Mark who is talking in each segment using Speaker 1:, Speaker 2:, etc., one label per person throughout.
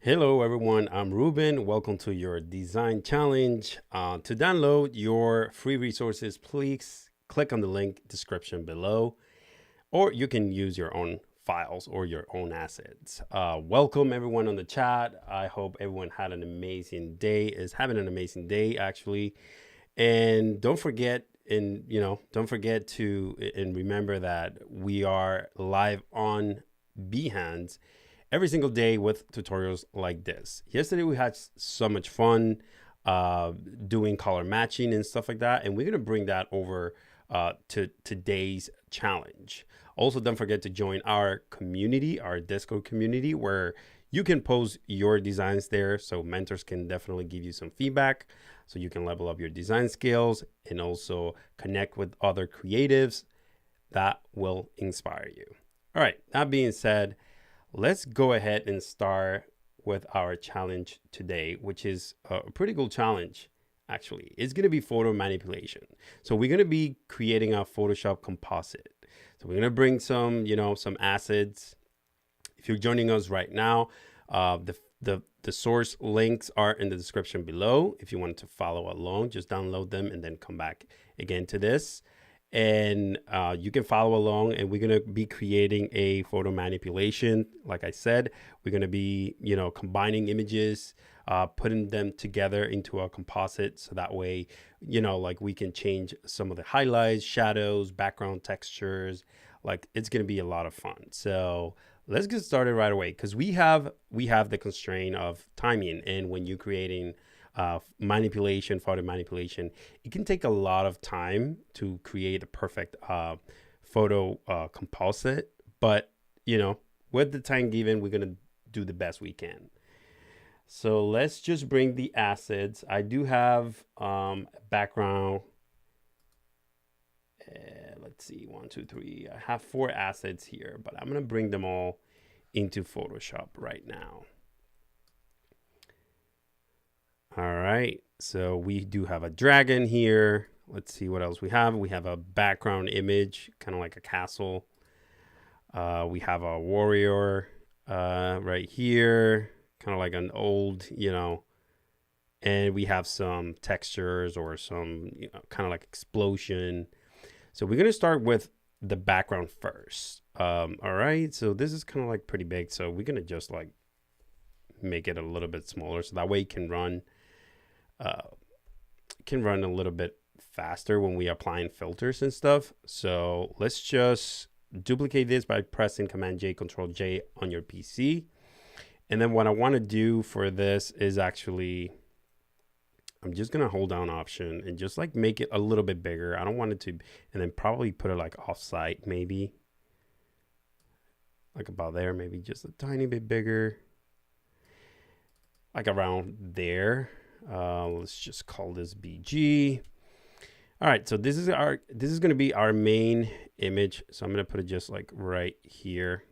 Speaker 1: Hello everyone, I'm Ruben. Welcome to your design challenge. To download your free resources, please click on the link description below, or you can use your own files or your own assets. Welcome everyone on the chat. I hope everyone had an amazing day, is having an amazing day actually. And don't forget, to and remember that we are live on Behance every single day with tutorials like this. Yesterday we had so much fun doing color matching and stuff like that, and we're gonna bring that over to today's challenge. Also, don't forget to join our community, our Discord community, where you can post your designs there, so mentors can definitely give you some feedback, so you can level up your design skills and also connect with other creatives that will inspire you. All right, that being said, let's go ahead and start with our challenge today, which is a pretty cool challenge, actually. It's going to be photo manipulation. So we're going to be creating a Photoshop composite. So we're going to bring some, some assets. If you're joining us right now, the source links are in the description below. If you want to follow along, just download them and then come back again to this. And you can follow along, and we're going to be creating a photo manipulation. Like I said, we're going to be, combining images, putting them together into a composite. So that way, like we can change some of the highlights, shadows, background textures. Like it's going to be a lot of fun. So let's get started right away, because we have the constraint of timing. And when you're creating photo manipulation, it can take a lot of time to create a perfect photo composite. But, with the time given, we're going to do the best we can. So let's just bring the assets. I do have background. Let's see, 1, 2, 3. I have 4 assets here, but I'm going to bring them all into Photoshop right now. All right, so we do have a dragon here. Let's see what else we have. We have a background image, kind of like a castle. We have a warrior right here, kind of like an old, and we have some textures or some, kind of like explosion. So we're going to start with the background first. All right, so this is kind of like pretty big. So we're going to just like make it a little bit smaller, so that way it can run a little bit faster when we applying filters and stuff. So let's just duplicate this by pressing Command J, Control J on your PC. And then what I want to do for this is actually, I'm just going to hold down Option and just like make it a little bit bigger. I don't want it to, and then probably put it like offsite, maybe like about there, maybe just a tiny bit bigger, like around there. Let's just call this BG. All right, so this is going to be our main image. So I'm going to put it just like right here.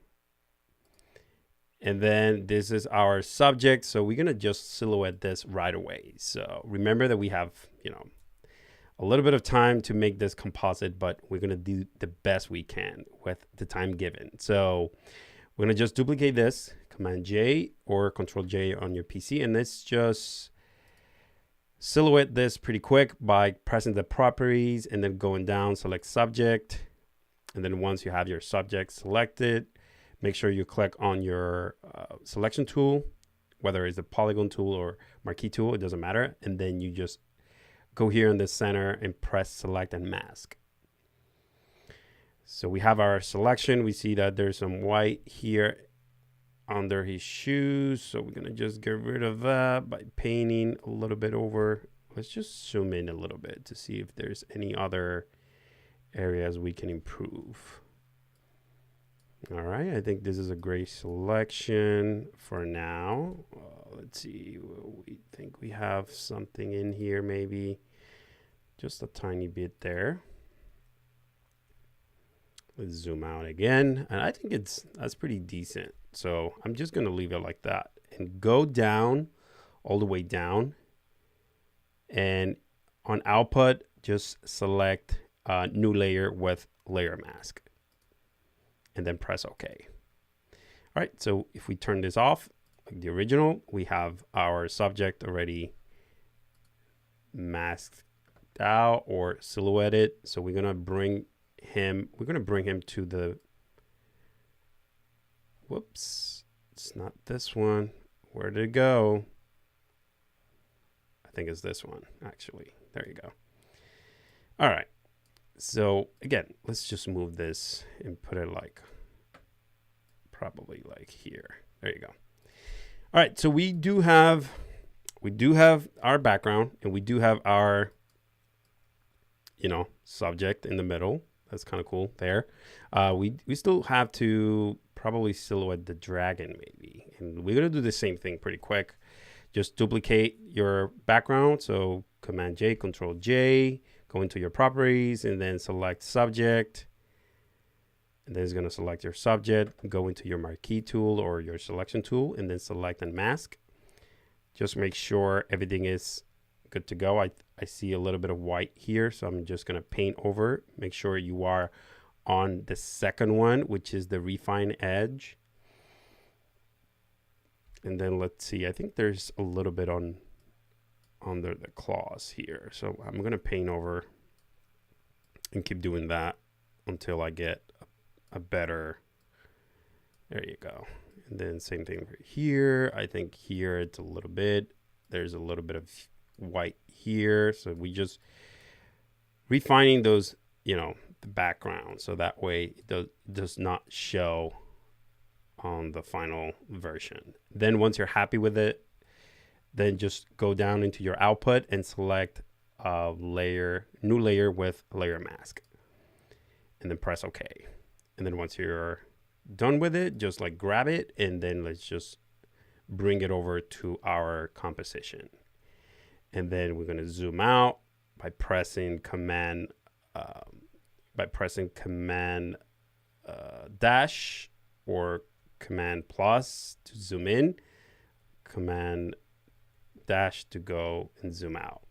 Speaker 1: And then this is our subject. So we're going to just silhouette this right away. So remember that we have, a little bit of time to make this composite, but we're going to do the best we can with the time given. So we're going to just duplicate this, Command J or Control J on your PC, and let's just silhouette this pretty quick by pressing the properties and then going down, select subject. And then once you have your subject selected, make sure you click on your selection tool, whether it's a polygon tool or marquee tool, it doesn't matter. And then you just go here in the center and press select and mask. So we have our selection. We see that there's some white here under his shoes, so we're gonna just get rid of that by painting a little bit over. Let's just zoom in a little bit to see if there's any other areas we can improve. All right, I think this is a great selection for now. Let's see, we think we have something in here, maybe just a tiny bit there. Let's zoom out again, and I think that's pretty decent. So I'm just going to leave it like that and go down, all the way down. And on output, just select new layer with layer mask and then press OK. All right, so if we turn this off, like the original. We have our subject already masked out or silhouetted. So we're gonna bring him to the, whoops, it's not this one. Where did it go? I think it's this one, actually. There you go. All right. So again, let's just move this and put it like probably like here. There you go. All right. So we do have our background, and we do have our, subject in the middle. That's kind of cool there. We still have to probably silhouette the dragon maybe. And we're going to do the same thing pretty quick. Just duplicate your background. So Command J, Control J, go into your properties, and then select subject. And then it's going to select your subject, go into your marquee tool or your selection tool, and then select and mask. Just make sure everything is good to go. I see a little bit of white here, so I'm just going to paint over. Make sure you are on the second one, which is the refine edge. And then let's see, I think there's a little bit under the claws here. So I'm going to paint over and keep doing that until I get a better, there you go. And then same thing right here. I think here it's a little bit, there's a little bit of white here. So we just refining those, the background. So that way it does not show on the final version. Then once you're happy with it, then just go down into your output and select a new layer with layer mask, and then press OK. And then once you're done with it, just like grab it, and then let's just bring it over to our composition. And then we're going to zoom out by pressing command dash or command plus to zoom in, command dash to go and zoom out.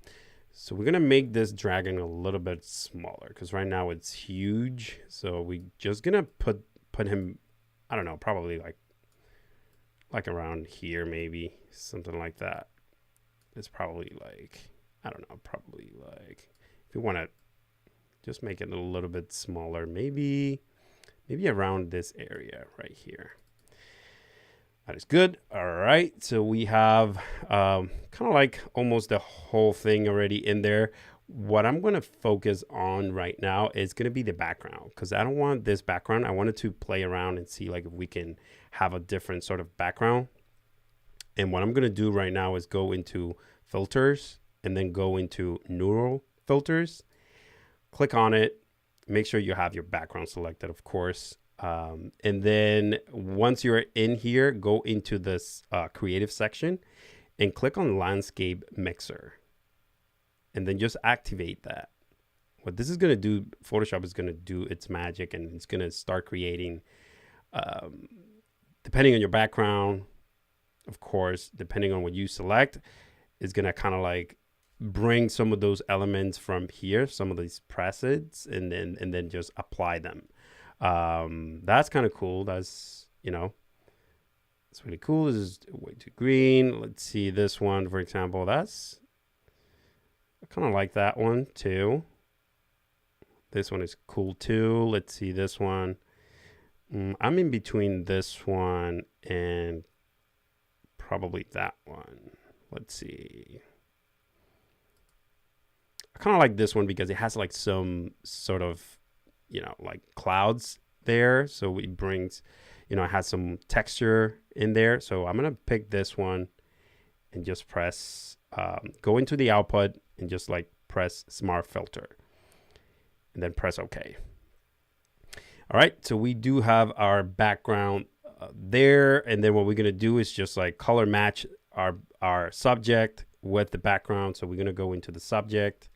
Speaker 1: So we're going to make this dragon a little bit smaller because right now it's huge. So we just going to put him, I don't know, probably like around here, maybe something like that. It's probably like, I don't know, probably like, if you want to just make it a little bit smaller, maybe around this area right here. That is good. All right. So we have kind of like almost the whole thing already in there. What I'm going to focus on right now is going to be the background, because I don't want this background. I wanted to play around and see like if we can have a different sort of background. And what I'm going to do right now is go into filters and then go into neural filters. Click on it. Make sure you have your background selected, of course. And then once you're in here, go into this creative section and click on landscape mixer. And then just activate that. What this is going to do, Photoshop is going to do its magic, and it's going to start creating, depending on your background, of course, depending on what you select, is going to kind of like bring some of those elements from here, some of these presets, and then just apply them. That's kind of cool. That's, it's really cool. This is way too green. Let's see this one, for example. I kind of like that one too. This one is cool too. Let's see this one. I'm in between this one and probably that one. Let's see. I kind of like this one because it has like some sort of, like clouds there. So it brings, it has some texture in there. So I'm going to pick this one and just press, go into the output and just like press Smart Filter and then press OK. All right. So we do have our background there. And then what we're going to do is just like color match our subject with the background. So we're going to go into the subject.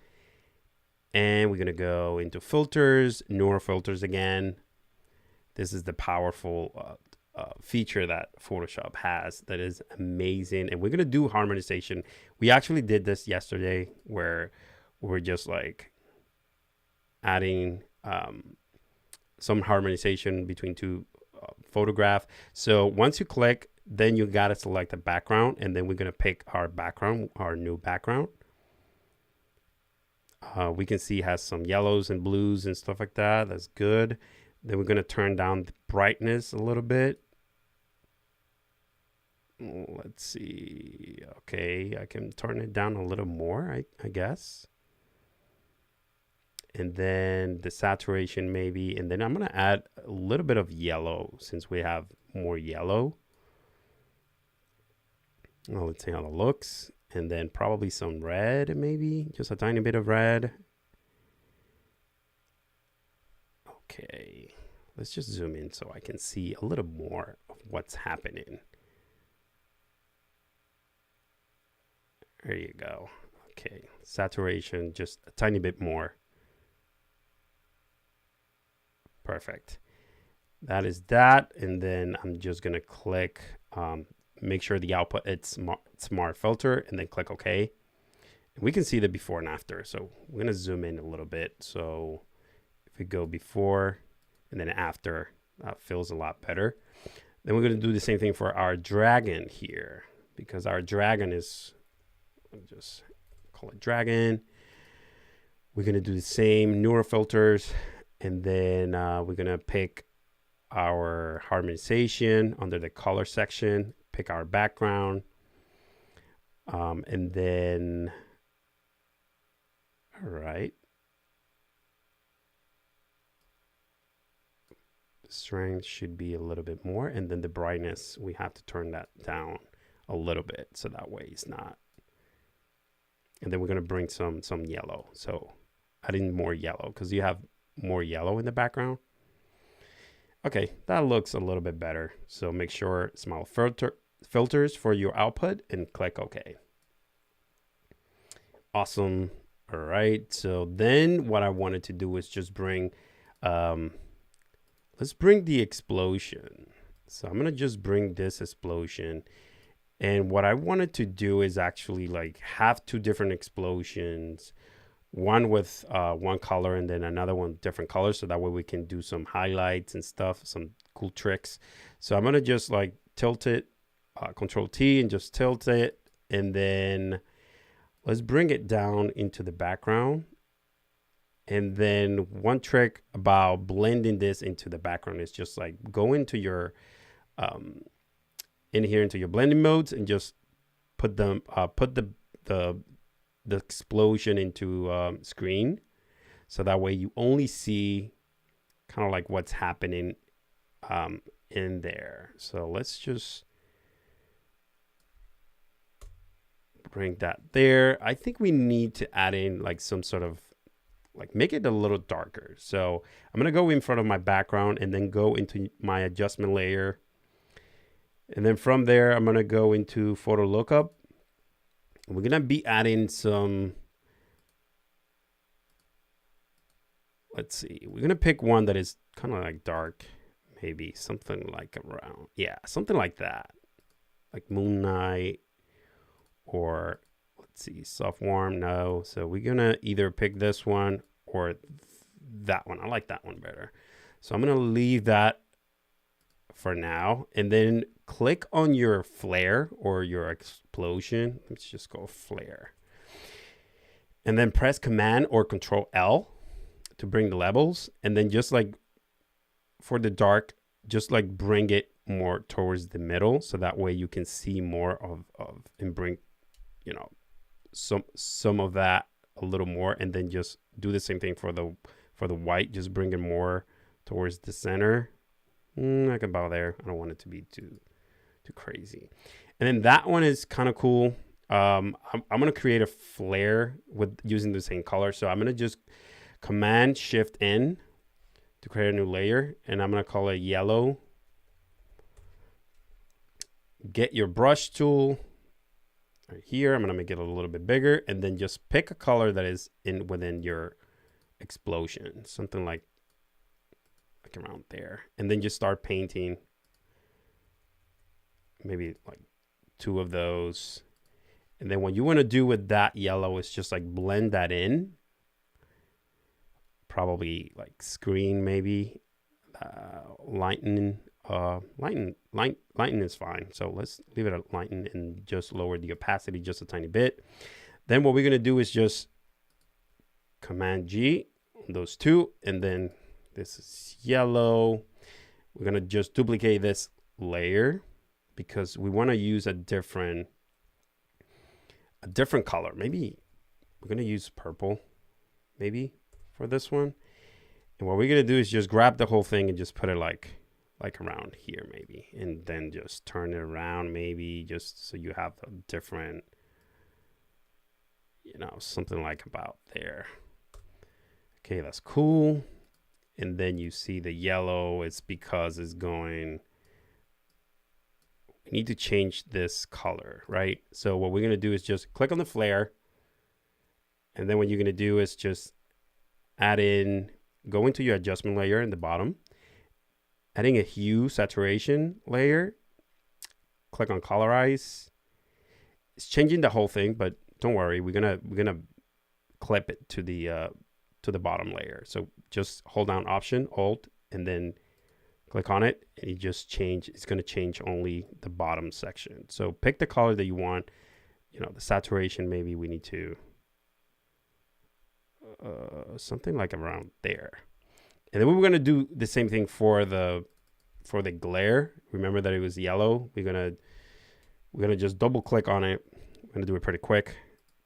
Speaker 1: And we're going to go into filters, neural filters again. This is the powerful feature that Photoshop has that is amazing. And we're going to do harmonization. We actually did this yesterday where we're just like adding some harmonization between two photographs. So once you click Then you got to select a background, and then we're going to pick our background, our new background. We can see it has some yellows and blues and stuff like that. That's good. Then we're going to turn down the brightness a little bit. Let's see. Okay, I can turn it down a little more, I guess. And then the saturation maybe. And then I'm going to add a little bit of yellow since we have more yellow. Well, let's see how it looks. And then probably some red, maybe just a tiny bit of red. Okay, let's just zoom in so I can see a little more of what's happening. There you go. Okay, saturation just a tiny bit more. Perfect. That is that. And then I'm just going to click, make sure the output it's smart filter, and then click OK. And we can see the before and after. So we're going to zoom in a little bit. So if we go before and then after, that feels a lot better. Then we're going to do the same thing for our dragon here, because our dragon is, I'll just call it dragon. We're going to do the same newer filters. And then we're going to pick our harmonization under the color section, pick our background. And then, all right. The strength should be a little bit more. And then the brightness, we have to turn that down a little bit. So that way it's not. And then we're going to bring some yellow. So adding more yellow because you have more yellow in the background. Okay, that looks a little bit better. So make sure small filters for your output and click OK. Awesome. All right. So then what I wanted to do is just bring, let's bring the explosion. So I'm going to just bring this explosion. And what I wanted to do is actually like have two different explosions. One with one color and then another one different colors. So that way we can do some highlights and stuff, some cool tricks. So I'm going to just like tilt it, Control T and just tilt it. And then let's bring it down into the background. And then one trick about blending this into the background is just like go into your, in here into your blending modes and just put them, put the explosion into screen. So that way you only see kind of like what's happening in there. So let's just bring that there. I think we need to add in like some sort of like make it a little darker. So I'm going to go in front of my background and then go into my adjustment layer. And then from there, I'm going to go into photo lookup. We're going to be adding some, let's see, we're going to pick one that is kind of like dark, maybe something like around, yeah, something like that, like Moon Knight or let's see, soft warm, no. So we're going to either pick this one or that one. I like that one better. So I'm going to leave that for now and then click on your flare or your explosion. Let's just go flare. And then press Command or Control L to bring the levels. And then just like for the dark, just like bring it more towards the middle. So that way you can see more of and bring, you know, some of that a little more. And then just do the same thing for the white. Just bring it more towards the center. I can bow there. I don't want it to be too crazy. And then that one is kind of cool. I'm going to create a flare with using the same color. So I'm going to just Command Shift N to create a new layer. And I'm going to call it yellow. Get your brush tool right here. I'm going to make it a little bit bigger. And then just pick a color that is within your explosion. Something like around there. And then just start painting. Maybe like 2 of those. And then what you want to do with that yellow is just like blend that in. Probably like screen maybe. Lighten lighten is fine. So let's leave it at lighten and just lower the opacity just a tiny bit. Then what we're going to do is just Command G on those two, and then this is yellow. We're going to just duplicate this layer because we want to use a different color. Maybe we're going to use purple maybe for this one. And what we're going to do is just grab the whole thing and just put it like around here maybe, and then just turn it around maybe, just so you have a different, you know, something like about there. Okay, that's cool. And then you see the yellow, it's because it's going, we need to change this color, right? So what we're going to do is just click on the flare, and then what you're going to do is just add in, go into your adjustment layer in the bottom, adding a hue saturation layer, click on colorize. It's changing the whole thing, but don't worry, we're gonna clip it to the bottom layer. So just hold down Option, Alt, and then click on it, and you just change. It's gonna change only the bottom section. So pick the color that you want. You know, the saturation, maybe we need to something like around there. And then we're going to do the same thing for the glare. Remember that it was yellow. We're going to just double click on it. We're going to do it pretty quick.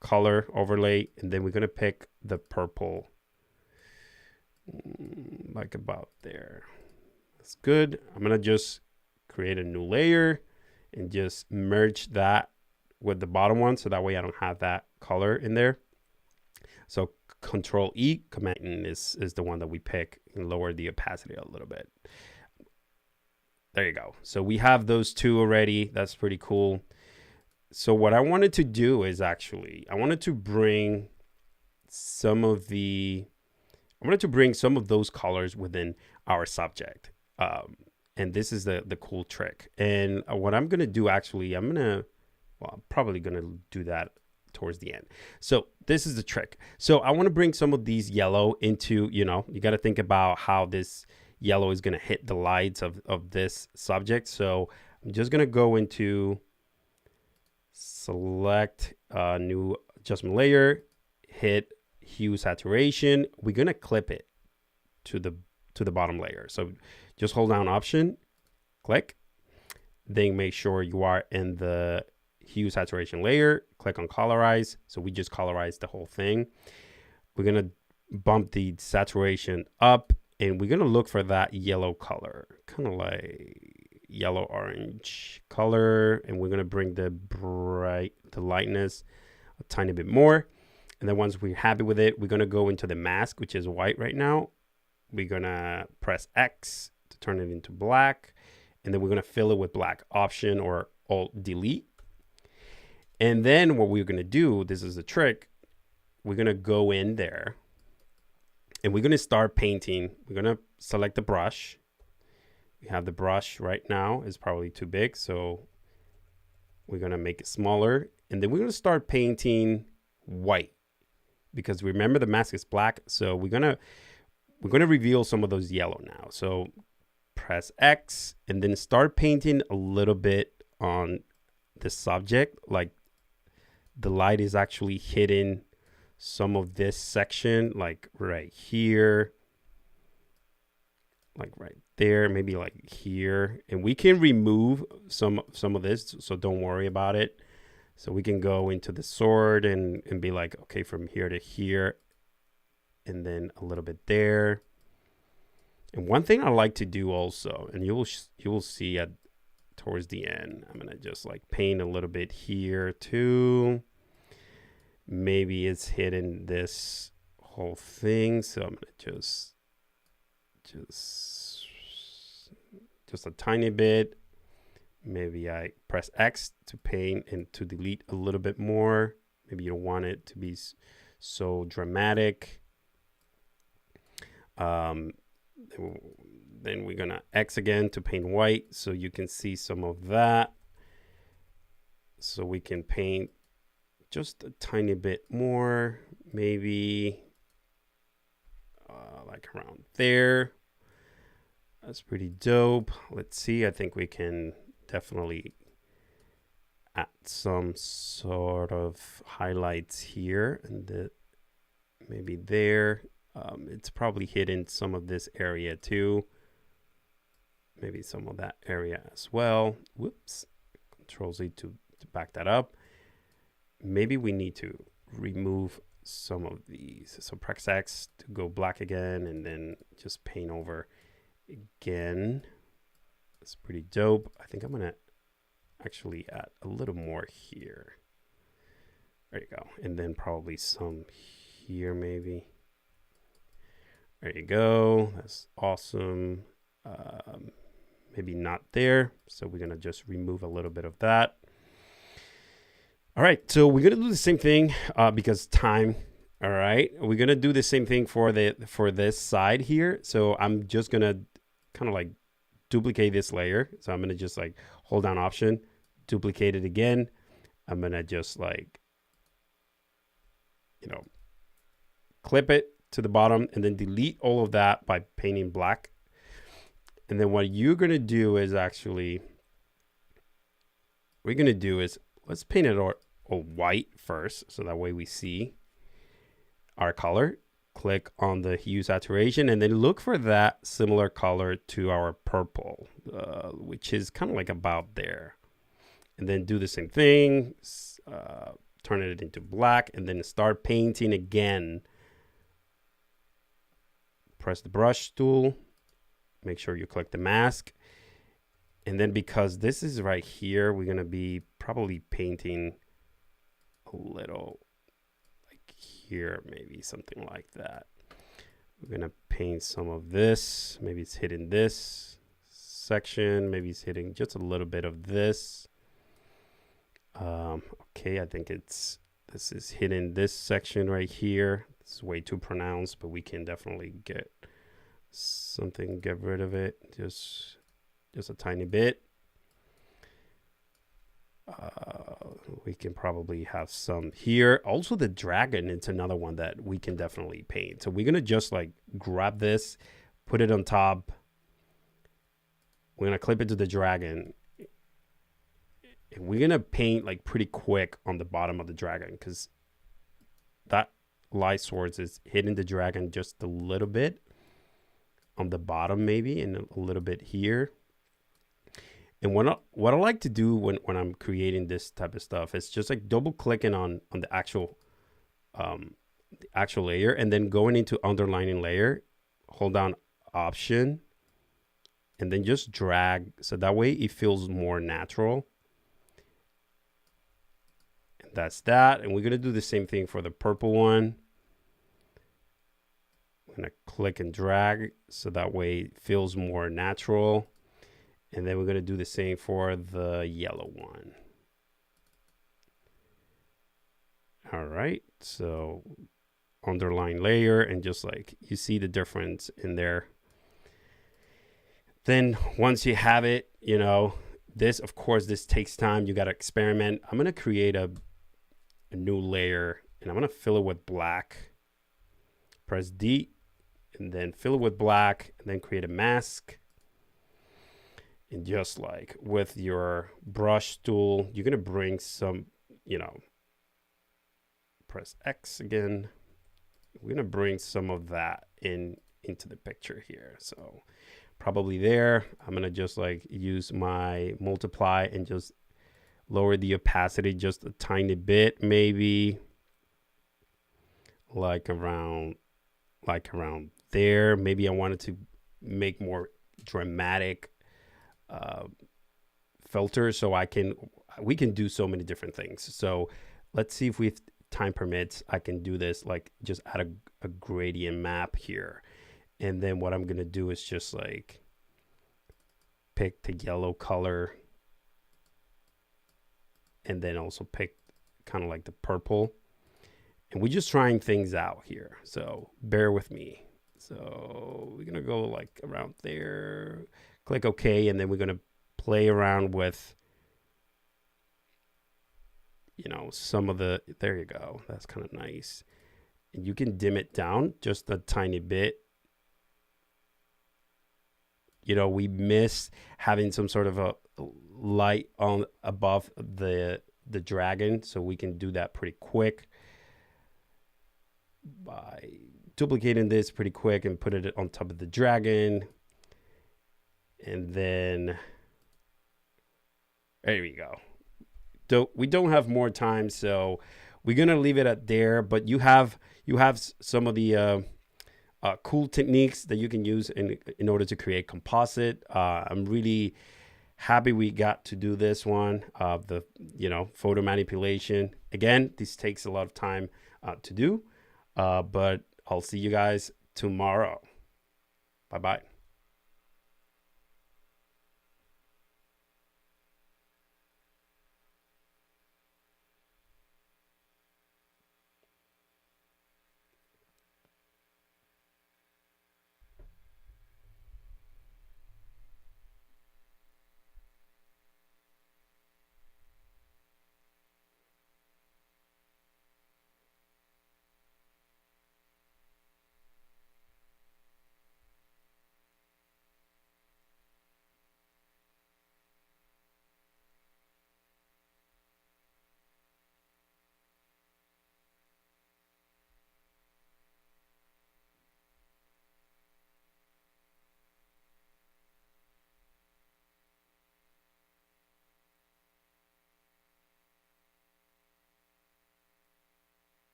Speaker 1: Color overlay, and then we're going to pick the purple like about there. That's good. I'm going to just create a new layer and just merge that with the bottom one, so that way I don't have that color in there. So Control E, Command is the one that we pick, and lower the opacity a little bit. There you go. So we have those two already. That's pretty cool. So what I wanted to do is actually, I wanted to bring some of those colors within our subject. And this is the cool trick. And what I'm going to do, actually, I'm probably going to do that towards the end. So this is the trick. So I want to bring some of these yellow into, you know, you got to think about how this yellow is going to hit the lights of this subject. So I'm just going to go into select a new adjustment layer, hit hue saturation. We're going to clip it to the bottom layer. So just hold down Option, click, then make sure you are in the hue saturation layer, click on colorize. So we just colorize the whole thing. We're going to bump the saturation up, and we're going to look for that yellow color, kind of like yellow orange color. And we're going to bring the lightness a tiny bit more. And then once we're happy with it, we're going to go into the mask, which is white right now. We're going to press X to turn it into black. And then we're going to fill it with black. Option or Alt Delete. And then what we're going to do, this is the trick, we're going to go in there and we're going to start painting. We're going to select the brush. We have the brush right now. It's probably too big, so we're going to make it smaller. And then we're going to start painting white, because remember the mask is black. So we're going to reveal some of those yellow now. So press X and then start painting a little bit on the subject, like the light is actually hitting some of this section, like right here, like right there, maybe like here. And we can remove some of this, so don't worry about it. So we can go into the sword and be like, okay, from here to here, and then a little bit there. And one thing I like to do also, and you will see at towards the end, I'm gonna just like paint a little bit here too. Maybe it's hitting this whole thing, so I'm gonna just a tiny bit. Maybe I press X to paint and to delete a little bit more. Maybe you don't want it to be so dramatic. Then we're gonna X again to paint white, so you can see some of that. So we can paint just a tiny bit more, maybe like around there. That's pretty dope. Let's see. I think we can definitely add some sort of highlights here, and maybe there. It's probably hidden some of this area too. Maybe some of that area as well. Whoops. Control Z to back that up. Maybe we need to remove some of these. So press X to go black again, and then just paint over again. That's pretty dope. I think I'm gonna actually add a little more here. There you go. And then probably some here maybe. There you go. That's awesome. Maybe not there. So we're gonna just remove a little bit of that. All right, so we're gonna do the same thing because time. All right, we're gonna do the same thing for this side here. So I'm just gonna kind of like duplicate this layer. So I'm gonna just like hold down Option, duplicate it again. I'm gonna just like, you know, clip it to the bottom and then delete all of that by painting black. And then what you're gonna do is actually, what we're gonna do is let's paint it or white first, so that way we see our color. Click on the hue saturation and then look for that similar color to our purple, which is kind of like about there. And then do the same thing, turn it into black, and then start painting again. Press the brush tool, make sure you click the mask. And then because this is right here, we're gonna be probably painting a little like here, maybe something like that. We're gonna paint some of this. Maybe it's hitting this section. Maybe it's hitting just a little bit of this. Okay, I think this is hitting this section right here. It's way too pronounced, but we can definitely get rid of it. Just a tiny bit. We can probably have some here. Also the dragon, it's another one that we can definitely paint. So we're gonna just like grab this, put it on top. We're gonna clip it to the dragon. And we're gonna paint like pretty quick on the bottom of the dragon, because that light source is hitting the dragon just a little bit on the bottom maybe, and a little bit here. And what I like to do when I'm creating this type of stuff is just like double clicking on the actual layer, and then going into underlining layer, hold down Option, and then just drag, so that way it feels more natural. And that's that. And we're gonna do the same thing for the purple one. I'm gonna click and drag so that way it feels more natural. And then we're going to do the same for the yellow one. All right. So underline layer, and just like you see the difference in there. Then once you have it, you know, this, of course, this takes time. You got to experiment. I'm going to create a new layer, and I'm going to fill it with black. Press D and then fill it with black, and then create a mask. And just like with your brush tool, you're going to bring some, you know, press X again. We're going to bring some of that into the picture here. So probably there, I'm going to just like use my multiply and just lower the opacity just a tiny bit, maybe like around there. Maybe I wanted to make more dramatic filters, so we can do so many different things. So let's see if time permits, I can do this, like just add a gradient map here. And then what I'm gonna do is just like pick the yellow color, and then also pick kind of like the purple. And we're just trying things out here, so bear with me. So we're gonna go like around there, click OK, and then we're gonna play around with, you know, some of the, there you go, that's kind of nice. And you can dim it down just a tiny bit. you know, we missed having some sort of a light on above the dragon, so we can do that pretty quick by duplicating this pretty quick and put it on top of the dragon. And then there we go. So we don't have more time, so we're gonna leave it at there. But you have some of the cool techniques that you can use in order to create composite. I'm really happy we got to do this one, the photo manipulation. Again, this takes a lot of time to do, but I'll see you guys tomorrow. Bye bye.